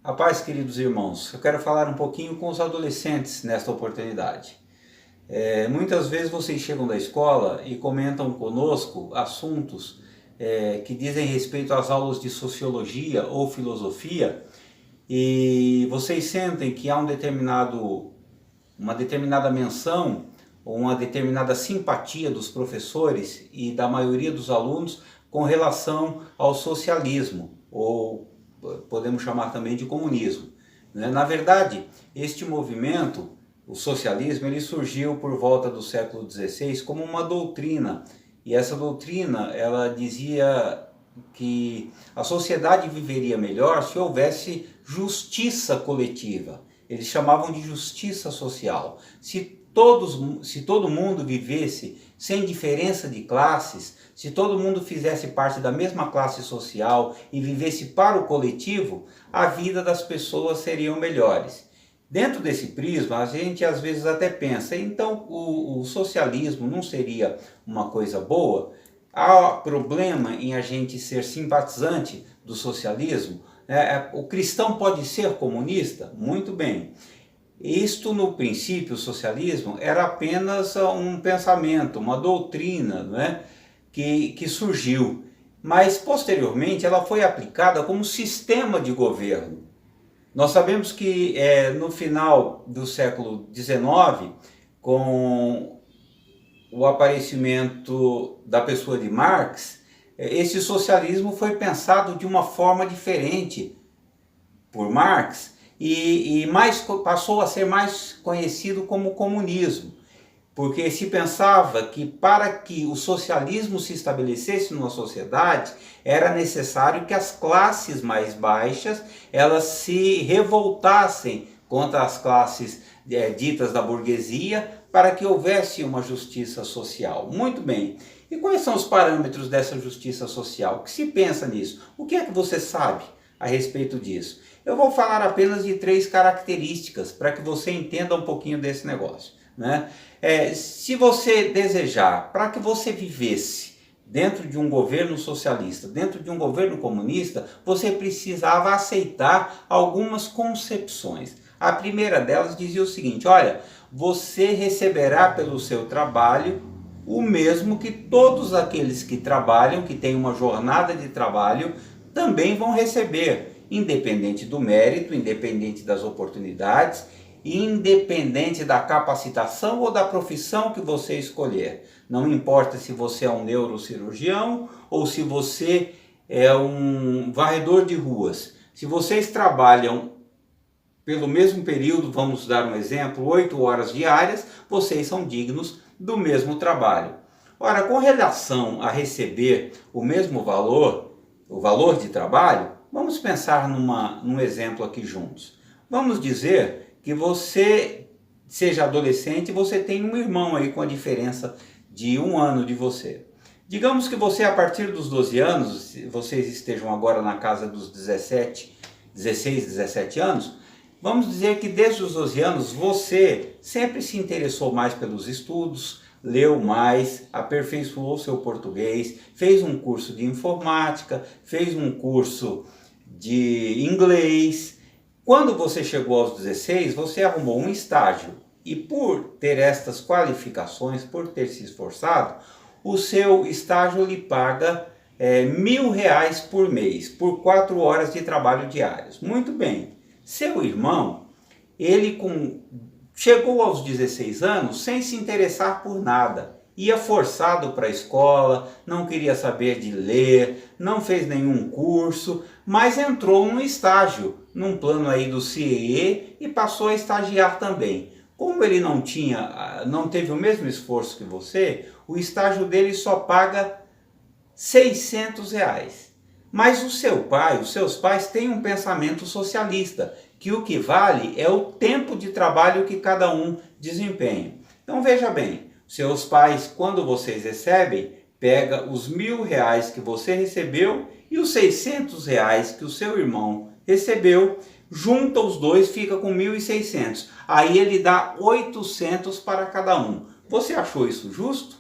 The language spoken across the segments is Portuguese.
A paz, queridos irmãos, eu quero falar um pouquinho com os adolescentes nesta oportunidade. Muitas vezes vocês chegam da escola e comentam conosco assuntos que dizem respeito às aulas de sociologia ou filosofia e vocês sentem que há uma determinada menção ou uma determinada simpatia dos professores e da maioria dos alunos com relação ao socialismo, ou podemos chamar também de comunismo. Na verdade, este movimento, o socialismo, ele surgiu por volta do século XVI como uma doutrina, e essa doutrina ela dizia que a sociedade viveria melhor se houvesse justiça coletiva. Eles chamavam de justiça social. Se todo mundo vivesse sem diferença de classes, se todo mundo fizesse parte da mesma classe social e vivesse para o coletivo, a vida das pessoas seriam melhores. Dentro desse prisma, a gente às vezes até pensa, então o socialismo não seria uma coisa boa? Há problema em a gente ser simpatizante do socialismo? O cristão pode ser comunista? Muito bem. Isto, no princípio, o socialismo era apenas um pensamento, uma doutrina, não é? que surgiu, mas posteriormente ela foi aplicada como sistema de governo. Nós sabemos que no final do século XIX, com o aparecimento da pessoa de Marx, esse socialismo foi pensado de uma forma diferente por Marx e passou a ser mais conhecido como comunismo, porque se pensava que para que o socialismo se estabelecesse numa sociedade, era necessário que as classes mais baixas elas se revoltassem contra as classes ditas da burguesia, para que houvesse uma justiça social. Muito bem. E quais são os parâmetros dessa justiça social? O que se pensa nisso? O que é que você sabe a respeito disso? Eu vou falar apenas de 3 características para que você entenda um pouquinho desse negócio. Se você desejar, para que você vivesse dentro de um governo socialista, dentro de um governo comunista, você precisava aceitar algumas concepções. A primeira delas dizia o seguinte: olha, você receberá pelo seu trabalho o mesmo que todos aqueles que trabalham, que têm uma jornada de trabalho, também vão receber, independente do mérito, independente das oportunidades, independente da capacitação ou da profissão que você escolher. Não importa se você é um neurocirurgião ou se você é um varredor de ruas. Se vocês trabalham pelo mesmo período, vamos dar um exemplo, 8 horas diárias, vocês são dignos do mesmo trabalho. Ora, com relação a receber o mesmo valor, o valor de trabalho, vamos pensar num exemplo aqui juntos. Vamos dizer que você seja adolescente e você tem um irmão aí com a diferença de 1 ano de você. Digamos que você, a partir dos 12 anos, vocês estejam agora na casa dos 16, 17 anos, vamos dizer que desde os 12 anos você sempre se interessou mais pelos estudos, leu mais, aperfeiçoou seu português, fez um curso de informática, fez um curso de inglês. Quando você chegou aos 16, você arrumou um estágio e por ter estas qualificações, por ter se esforçado, o seu estágio lhe paga R$1.000 por mês, por 4 horas de trabalho diários. Muito bem. Seu irmão, ele chegou aos 16 anos sem se interessar por nada. Ia forçado para a escola, não queria saber de ler, não fez nenhum curso, mas entrou no estágio, num plano aí do CIE e passou a estagiar também. Como ele não teve o mesmo esforço que você, o estágio dele só paga R$600. Mas o seu pai, os seus pais têm um pensamento socialista, que o que vale é o tempo de trabalho que cada um desempenha. Então veja bem, seus pais, quando vocês recebem, pega os R$1.000 que você recebeu e os R$600 que o seu irmão recebeu, junta os dois, fica com 1.600. Aí ele dá 800 para cada um. Você achou isso justo?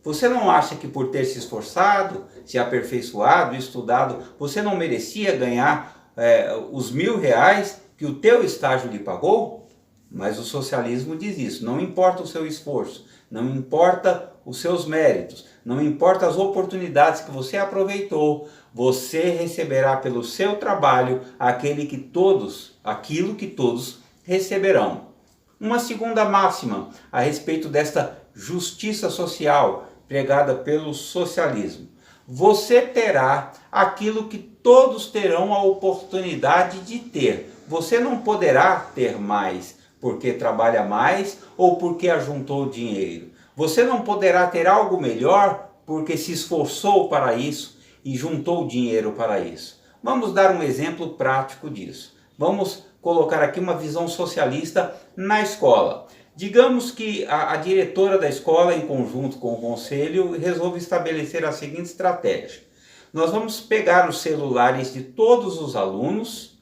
Você não acha que por ter se esforçado, se aperfeiçoado, estudado, você não merecia ganhar os R$ 1.000 que o teu estágio lhe pagou? Mas o socialismo diz isso, não importa o seu esforço, não importa os seus méritos, não importa as oportunidades que você aproveitou, você receberá pelo seu trabalho aquilo que todos receberão. Uma segunda máxima a respeito desta justiça social pregada pelo socialismo. Você terá aquilo que todos terão a oportunidade de ter. Você não poderá ter mais porque trabalha mais ou porque ajuntou dinheiro. Você não poderá ter algo melhor porque se esforçou para isso e juntou dinheiro para isso. Vamos dar um exemplo prático disso. Vamos colocar aqui uma visão socialista na escola. Digamos que a diretora da escola, em conjunto com o conselho, resolve estabelecer a seguinte estratégia. Nós vamos pegar os celulares de todos os alunos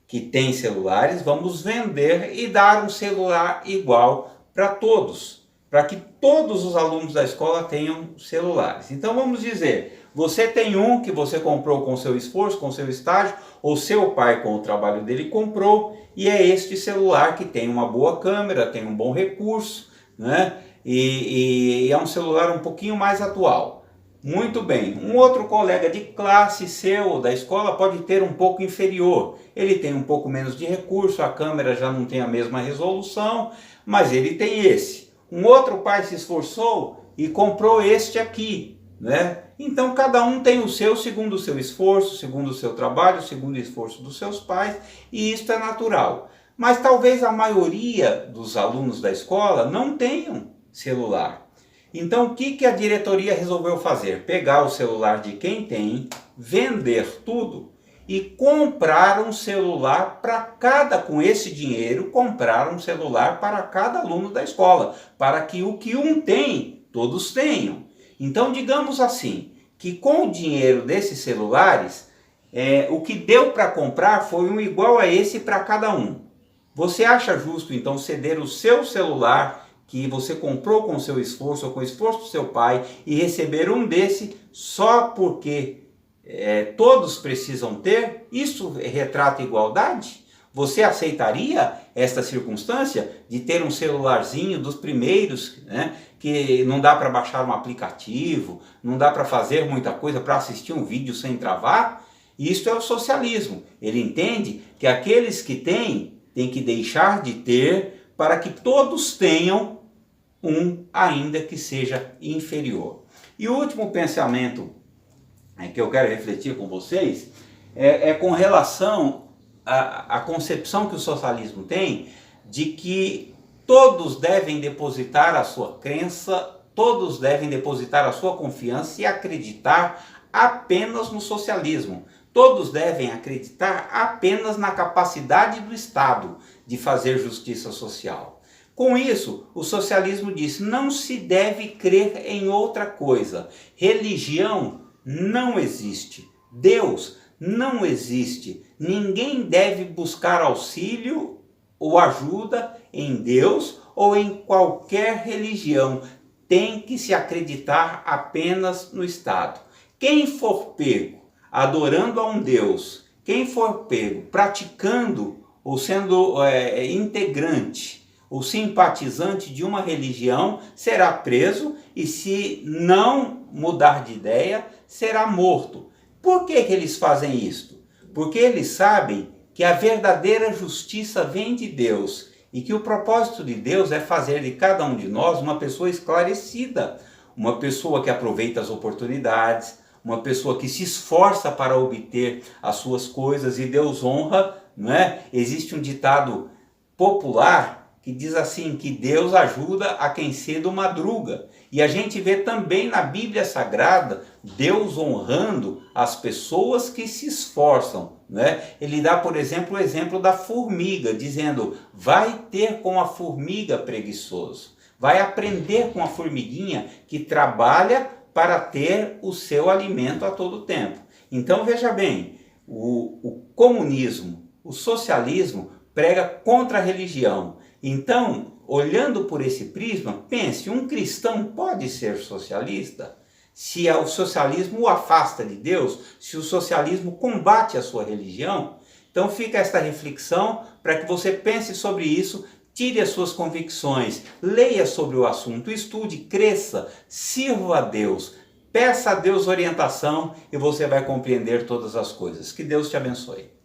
que têm celulares, vamos vender e dar um celular igual para todos, para que todos os alunos da escola tenham celulares. Então vamos dizer, você tem um que você comprou com seu esforço, com seu estágio, ou seu pai com o trabalho dele comprou, e é este celular que tem uma boa câmera, tem um bom recurso, né? E é um celular um pouquinho mais atual. Muito bem, um outro colega de classe seu da escola pode ter um pouco inferior. Ele tem um pouco menos de recurso, a câmera já não tem a mesma resolução, mas ele tem esse. Um outro pai se esforçou e comprou este aqui, né? Então cada um tem o seu segundo o seu esforço, segundo o seu trabalho, segundo o esforço dos seus pais, e isto é natural. Mas talvez a maioria dos alunos da escola não tenham celular. Então o que a diretoria resolveu fazer? Pegar o celular de quem tem, vender tudo e comprar um celular para com esse dinheiro, comprar um celular para cada aluno da escola, para que o que um tem, todos tenham. Então digamos assim, que com o dinheiro desses celulares, o que deu para comprar foi um igual a esse para cada um. Você acha justo então ceder o seu celular que você comprou com seu esforço ou com o esforço do seu pai e receber um desse só porque todos precisam ter? Isso retrata igualdade? Você aceitaria esta circunstância de ter um celularzinho dos primeiros, né, que não dá para baixar um aplicativo, não dá para fazer muita coisa, para assistir um vídeo sem travar? Isto é o socialismo. Ele entende que aqueles que têm que deixar de ter para que todos tenham um, ainda que seja inferior. E o último pensamento que eu quero refletir com vocês é com relação à concepção que o socialismo tem de que todos devem depositar a sua crença, todos devem depositar a sua confiança e acreditar apenas no socialismo. Todos devem acreditar apenas na capacidade do Estado de fazer justiça social. Com isso, o socialismo diz: não se deve crer em outra coisa. Religião não existe. Deus não existe. Ninguém deve buscar auxílio ou ajuda em Deus ou em qualquer religião. Tem que se acreditar apenas no Estado. Quem for pego adorando a um Deus, quem for pego praticando ou sendo integrante ou simpatizante de uma religião, será preso e, se não mudar de ideia, será morto. Por que eles fazem isto? Porque eles sabem que a verdadeira justiça vem de Deus e que o propósito de Deus é fazer de cada um de nós uma pessoa esclarecida, uma pessoa que aproveita as oportunidades, uma pessoa que se esforça para obter as suas coisas, e Deus honra, não é? Existe um ditado popular que diz assim, que Deus ajuda a quem cedo madruga. E a gente vê também na Bíblia Sagrada Deus honrando as pessoas que se esforçam, né? Ele dá, por exemplo, o exemplo da formiga, dizendo: vai ter com a formiga preguiçoso, vai aprender com a formiguinha que trabalha para ter o seu alimento a todo tempo. Então veja bem, o comunismo, o socialismo prega contra a religião. Então, olhando por esse prisma, pense, um cristão pode ser socialista? se o socialismo o afasta de Deus, se o socialismo combate a sua religião. Então fica esta reflexão para que você pense sobre isso, tire as suas convicções, leia sobre o assunto, estude, cresça, sirva a Deus, peça a Deus orientação e você vai compreender todas as coisas. Que Deus te abençoe.